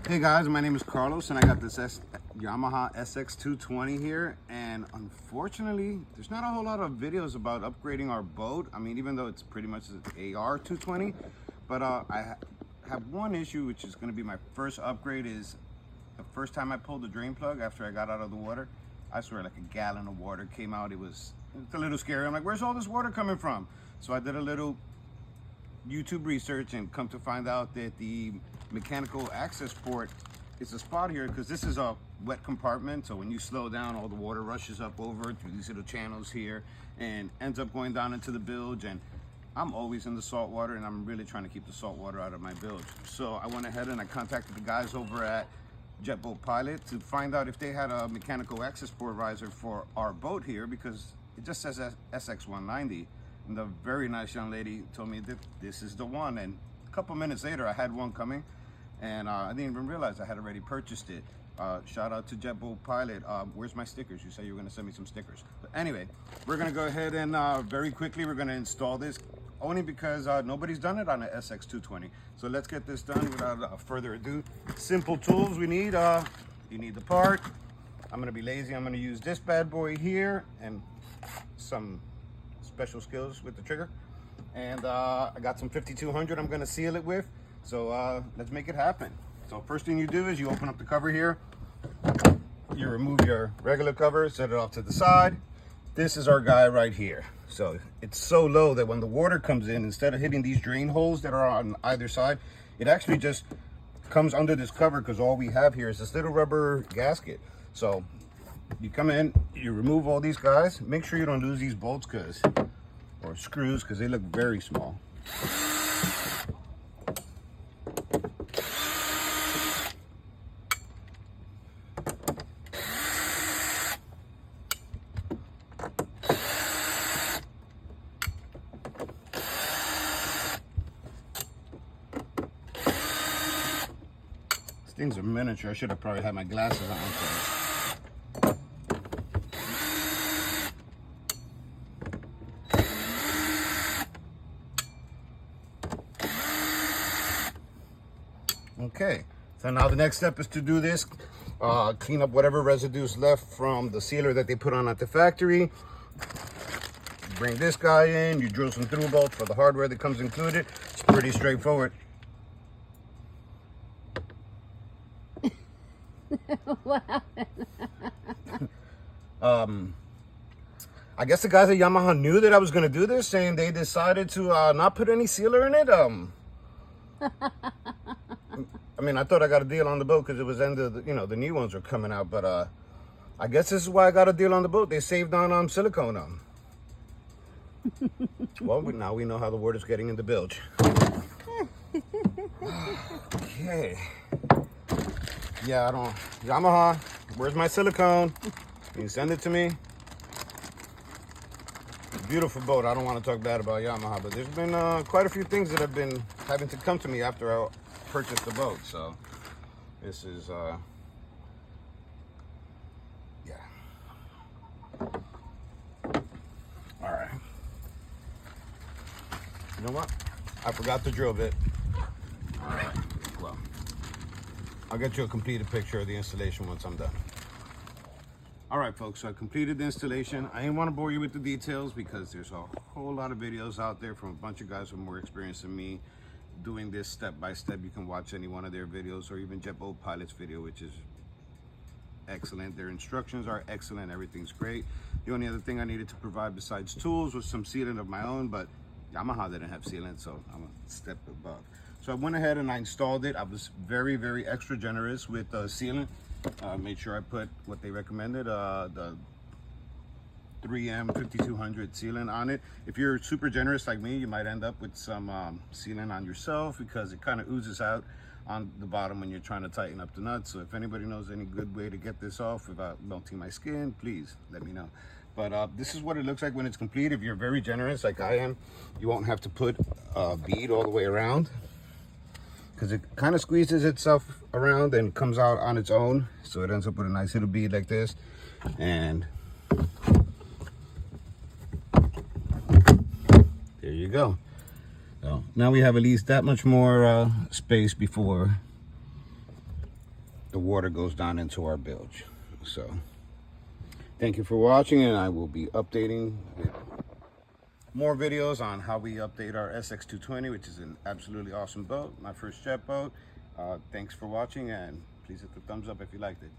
Hey guys, my name is Carlos and I got this Yamaha SX220 here, and unfortunately there's not a whole lot of videos about upgrading our boat. I mean, even though it's pretty much an AR220, but I have one issue, which is going to be my first upgrade. Is the first time I pulled the drain plug after I got out of the water, I swear like a gallon of water came out. It's a little scary. I'm like, where's all this water coming from? So I did a little YouTube research and come to find out that the mechanical access port is a spot here because this is a wet compartment. So when you slow down, all the water rushes up over through these little channels here and ends up going down into the bilge. And I'm always in the salt water, and I'm really trying to keep the salt water out of my bilge. So I went ahead and I contacted the guys over at Jetboat Pilot to find out if they had a mechanical access port riser for our boat here, because it just says SX190. And the very nice young lady told me that this is the one. And a couple minutes later, I had one coming, and I didn't even realize I had already purchased it. Shout out to Jetboat Pilot. Where's my stickers? You said you were going to send me some stickers. But anyway, we're going to go ahead and very quickly, we're going to install this, only because nobody's done it on the SX220. So let's get this done without further ado. Simple tools we need. You need the part. I'm going to be lazy. I'm going to use this bad boy here and some special skills with the trigger, and I got some 5200 I'm going to seal it with. So let's make it happen. So first thing you do is you open up the cover here, you remove your regular cover, set it off to the side. This is our guy right here. So it's so low that when the water comes in, instead of hitting these drain holes that are on either side, it actually just comes under this cover, because all we have here is this little rubber gasket. So you come in, you remove all these guys. Make sure you don't lose these bolts or screws, because they look very small. These things are miniature. I should have probably had my glasses on. Okay, so now the next step is to do this, clean up whatever residues left from the sealer that they put on at the factory. Bring this guy in, you drill some through bolts for the hardware that comes included. It's pretty straightforward. What happened? I guess the guys at Yamaha knew that I was going to do this, and they decided to not put any sealer in it. I mean, I thought I got a deal on the boat because it was the new ones were coming out, but I guess this is why I got a deal on the boat. They saved on silicone. Well, now we know how the water's getting in the bilge. Okay. Yeah, Yamaha, where's my silicone? Can you send it to me? Beautiful boat. I don't want to talk bad about Yamaha, but there's been quite a few things that have been having to come to me after I purchased the boat. So this is yeah. All right. You know what? I forgot the drill bit. All right. Well, I'll get you a completed picture of the installation once I'm done. All right, folks, so I completed the installation. I didn't want to bore you with the details because there's a whole lot of videos out there from a bunch of guys with more experience than me doing this step by step. You can watch any one of their videos, or even Jetboat Pilot's video, which is excellent. Their instructions are excellent. Everything's great. The only other thing I needed to provide besides tools was some sealant of my own, but Yamaha didn't have sealant, so I'm a step above. So I went ahead and I installed it. I was very, very extra generous with sealant. Made sure I put what they recommended, the 3M 5200 sealant on it. If you're super generous like me, you might end up with some sealant on yourself, because it kind of oozes out on the bottom when you're trying to tighten up the nuts. So if anybody knows any good way to get this off without melting my skin, please let me know. But this is what it looks like when it's complete. If you're very generous like I am, you won't have to put a bead all the way around, because it kind of squeezes itself around and comes out on its own. So it ends up with a nice little bead like this. And there you go. So now we have at least that much more space before the water goes down into our bilge. So thank you for watching, and I will be updating with more videos on how we update our SX220, which is an absolutely awesome boat, my first jet boat. Thanks for watching, and please hit the thumbs up if you liked it.